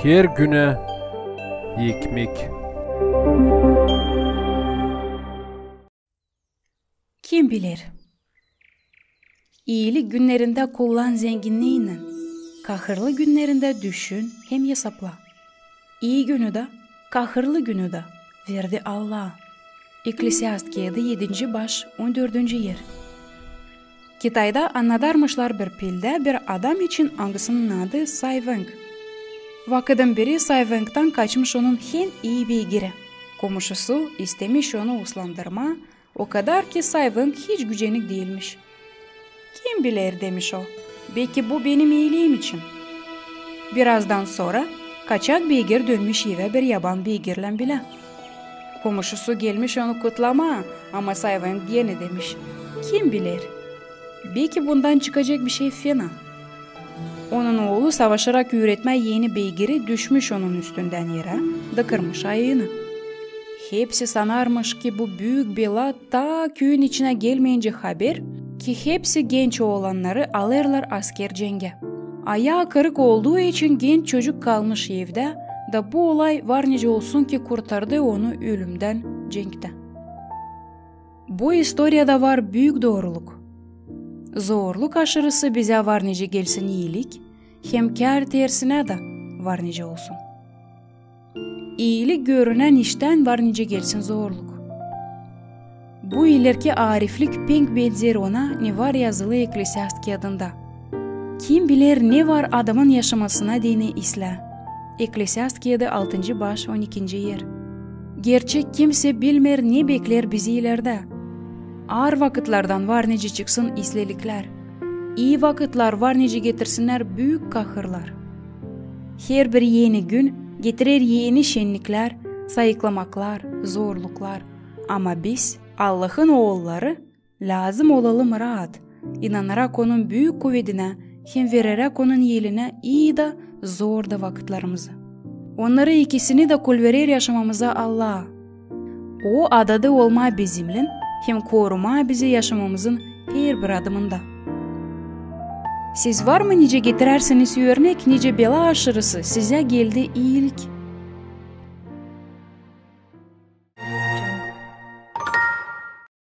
Her güne ekmek. Kim bilir? İyilik günlerinde kullan zenginliğini, kahırlı günlerinde düşün hem hesapla. İyi günü de, kahırlı günü de verdi Allah. Eklesiastikiyada 7. baş 14. yer. Kitayda anladarmışlar bir pilde bir adam için angisinin adı Sayveng. Vakıdın biri Sayveng'tan kaçmış onun en iyi beygiri. Komşusu istemiş onu uslandırma, o kadar ki Sayveng hiç gücenik değilmiş. Kim bilir demiş o, belki bu benim iyiliğim için. Birazdan sonra kaçak beygir dönmüş eve bir yaban beygirle bile. Komşusu gelmiş onu kutlama ama Sayveng yine demiş, kim bilir? Belki bundan çıkacak bir şey fena. Onun oğlu savaşarak üretme yeni beygiri düşmüş onun üstünden yere, dıkırmış ayağını. Hepsi sanarmış ki bu büyük bela ta köyün içine gelmeyince haber ki hepsi genç oğlanları alırlar asker cenge. Ayağı kırık olduğu için genç çocuk kalmış evde da bu olay var nice olsun ki kurtardı onu ölümden cenkte. Bu historiada var büyük doğruluk. Zorluk aşırısı bize var nice gelsin iyilik, hem kâr tersine de var nice olsun. İyilik görünen işten var nice gelsin zorluk. Bu ileriki ariflik pek benzer ona ne var yazılı Eklesiastikiyadında. Kim bilir ne var adamın yaşamasına dini isla. Eklesiastikiyada 6. baş 12. yer. Gerçek kimse bilmer ne bekler bizi ileride. Ağır vakitlerden var nice çıksın islelikler. İyi vakitler var nice getirsinler büyük kahırlar. Her bir yeni gün getirir yeni şenlikler, sayıklamaklar, zorluklar. Ama biz Allah'ın oğulları lazım olalım rahat, inanarak onun büyük kuvvetine, hem vererek onun yeline iyi de zor da vakitlerimizi. Onları ikisini de kul verir yaşamamıza Allah. O adadı olma bizimle, hem koruma bizi yaşamamızın her bir adımında. Siz var mı nice getirerseniz örnek nice bela aşırısı size geldi iyilik.